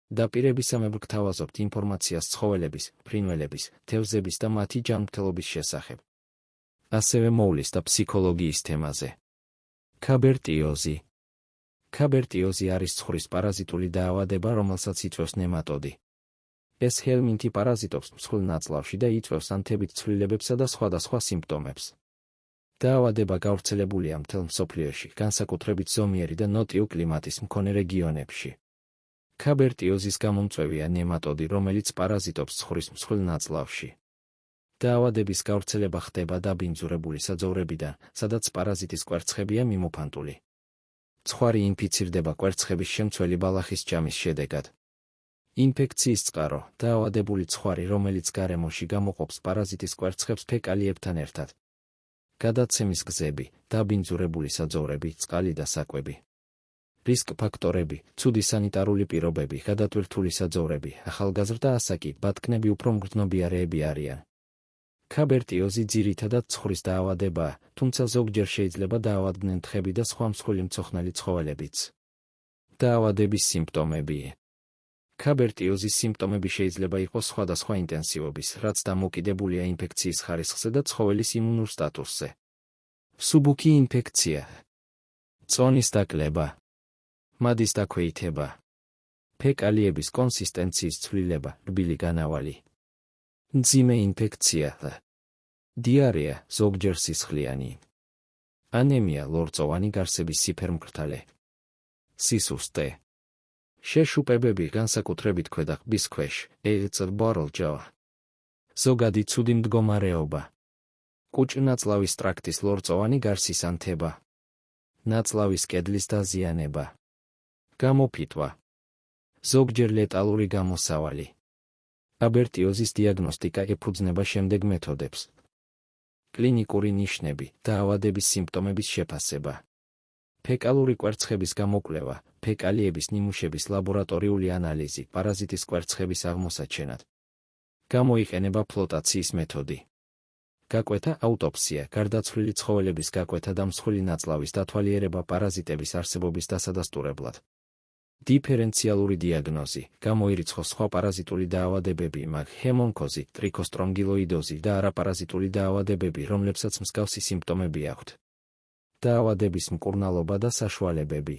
დაპირებისამებრ გთავაზობთ ინფორმაციას ცხოველების, ფრინველების, თევზების და მათი ჯანმრთელობის შესახებ. ასევე მოვლის და ფსიქოლოგიის თემაზე. ქაბერტიოზი. ქაბერტიოზი არის ცხვრის პარაზიტული დაავადება, რომელსაც იწვევს ნემატოდი. ეს ჰელმინთი პარაზიტობს მსხვილ ნაწლავში და იწვევს ანთებით ცვლილებებსა და სხვადასხვა სიმპტომებს. დაავადება გავრცელებულია მთელ მსოფლიოში, განსაკუთრებით ზომიერი და ნოტიო კლიმატის მქონე რეგიონებში. ქაბერტიოზის გამომწვევია ნემატოდი, რომელიც პარაზიტობს ცხვრის მსხვილ ნაწლავში. დაავადების გავრცელება ხდება დაბინძურებული საძოვრებიდან, სადაც პარაზიტის კვერცხებია მიმოფანტული. ცხვარი ინფიცირდება კვერცხების შემცველი ბალახის ჭამის შედეგად. ინფექციის წყარო, დაავადებული ცხვარი, რომელიც გარემოში გამოყოფს პარაზიტის კვერცხებს ფეკალიებთან ერთად. გადაცემის გზები, დაბინძურებული საძოვრები, წყალი და საკვები. რისკ ფაქტორები, ცუდი სანიტარული პირობები, გადატვირთული საძოვრები, ახალგაზრდა ასაკი, ბატკნები უფრო მგრძნობიარეები არიან. ქაბერტიოზი ძირითადად ცხვრის დაავადებაა, თუმცა ზოგჯერ შეიძლება დაავადდნენ თხები და სხვა მსხვილი მცოხნელი ცხოველებიც. დაავადების სიმპტომები. ქაბერტიოზის სიმპტომები შეიძლება იყოს სხვადასხვა ინტენსივობის, რაც დამოკიდებულია ინფექციის ხარისხზე და ცხოველის იმუნურ სტატუსზე. მსუბუქი ინფექცია, წონის დაკლება, მადის დაქვეითება, ფეკალიების კონსისტენციის ცვლილება, რბილი განავალი, მძიმე ინფექცია, დიარეა, ზოგჯერ სისხლიანი, ანემია, ლორწოვანი გარსების სიფერმკრთალე, სისუსტე, შეშუპებები, განსაკუთრებით ქვედაღბის ქვეშ, ბორლჯავა, ზოგადი ცუდი მდგომარეობა, კუჭ-ნაწლავის ტრაქტის ლორწოვანი გარსის ანთება, ნაწლავის კედლის დაზიანება, გამოფიტვა, ზოგჯერ ლეტალური გამოსავალი. ქაბერტიოზის დიაგნოსტიკა ეფუძნება შემდეგ მეთოდებს. კლინიკური ნიშნები, დაავადების სიმპტომების შეფასება. ფეკალური კვერცხების გამოკვლევა, ფეკალიების ნიმუშების ლაბორატორიული ანალიზი, პარაზიტის კვერცხების აღმოსაჩენად. გამოიყენება ფლოტაციის მეთოდი. გაკვეთა, აუტოპსია, გარდაცვლილი ცხოველების გაკვეთა და მსხვილი ნაწლავის დათვალიერება პარაზიტების არსებობის დასადასტურებლად. დიფერენციალური დიაგნოზი, გამოირიცხო სხვა პარაზიტული დაავადებები, მაგ ჰემონქოზი, ტრიქოსტრონგილოიდოზი და არაპარაზიტული დაავადებები, რომლებსაც მსგავსი სიმპტომები აქვთ. დაავადების მკურნალობა და საშუალებები.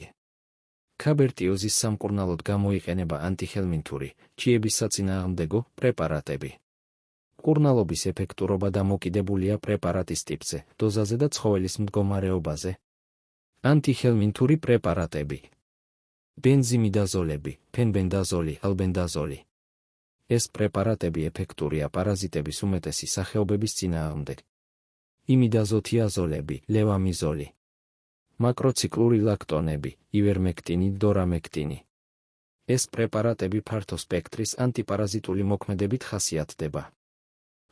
ქაბერტიოზის სამკურნალოდ გამოიყენება ანტიხელმინთური, ჭიების საწინააღმდეგო პრეპარატები. მკურნალობის ეფექტურობა დამოკიდებულია პრეპარატის ტიპზე, დოზაზე და ცხოველის მდგომარეობაზე. ანტიხელმინთური პრეპარატები. ბენზიმიდაზოლები, ფენბენდაზოლი, ალბენდაზოლი. ეს პრეპარატები ეფექტურია პარაზიტების უმეტესი სახეობების წინააღმდეგ. იმიდაზოთიაზოლები, ლევამიზოლი. მაკროციკლური ლაქტონები, ივერმექტინი, დორამექტინი. ეს პრეპარატები ფართო სპექტრის ანტიპარაზიტული მოქმედებით ხასიათდება.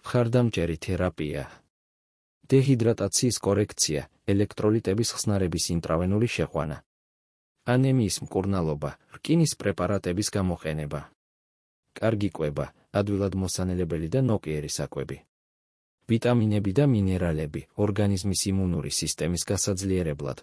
მხარდამჭერი თერაპია. დეჰიდრატაციის კორექცია, ელექტროლიტების ხსნარების ინტრავენული შეყვანა. ანემიის მკურნალობა, რკინის პრეპარატების გამოყენება. კარგი კვება, ადვილად მოსანელებელი და ნოყიერი საკვები. ვიტამინები და მინერალები, ორგანიზმის იმუნური სისტემის გასაძლიერებლად.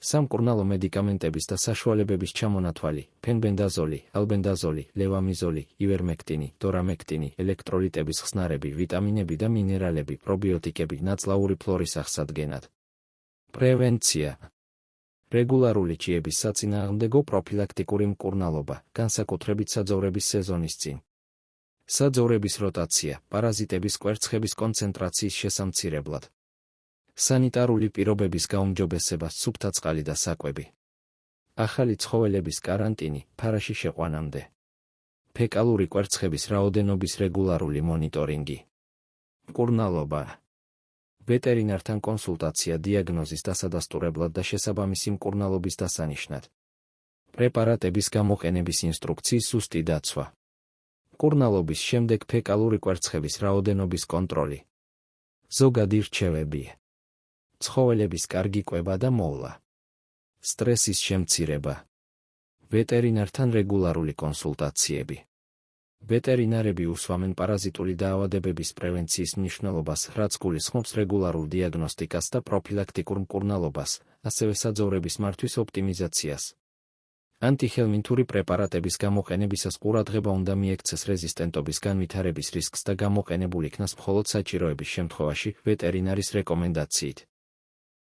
სამკურნალო მედიკამენტების და საშუალებების ჩამონათვალი, ფენბენდაზოლი, ალბენდაზოლი, ლევამიზოლი, ივერმექტინი, დორამექტინი, ელექტროლიტების ხსნარები, ვიტამინები და მინერალები, პრობიოტიკები, ნაწლავური ფლორის აღსადგენად. პრევენცია. რეგულარული ჭიების საწინააღმდეგო პროფილაქტიკური მკურნალობა, განსაკუთრებით საძოვრების სეზონის წინ. საძოვრების როტაცია, პარაზიტების კვერცხების კონცენტრაციის შესამცირებლად. სანიტარული პირობების გაუმჯობესება, სუფთა წყალი და საკვები. ახალი ცხოველების კარანტინი, ფარაში შეყვანამდე. ფეკალური კვერცხების რაოდენობის რეგულარული მონიტორინგი. მკურნალობა. ვეტერინართან კონსულტაცია დიაგნოზის დასადასტურებლად და შესაბამისი მკურნალობის დასანიშნად. პრეპარატების გამოყენების ინსტრუქციის ზუსტი დაცვა. მკურნალობის შემდეგ ფეკალური კვერცხების რაოდენობის კონტროლი. ზოგადი რჩევები. ცხოველების კარგი კვება და მოვლა. სტრესის შემცირება. ვეტერინართან რეგულარული კონსულტაციები. ვეტერინარები უსვამენ პარაზიტული დაავადებების პრევენციის მნიშვნელობას, რაც გულისხმობს რეგულარულ დიაგნოსტიკას და პროფილაქტიკურ მკურნალობას, ასევე საძოვრების მართვის ოპტიმიზაციას. ანტიხელმინთური პრეპარატების გამოყენებისას ყურადღება უნდა მიექცეს რეზისტენტობის განვითარების რისკს და გამოყენებულ იქნას მხოლოდ საჭიროების შემთხვევაში, ვეტერინარის რეკომენდაციით.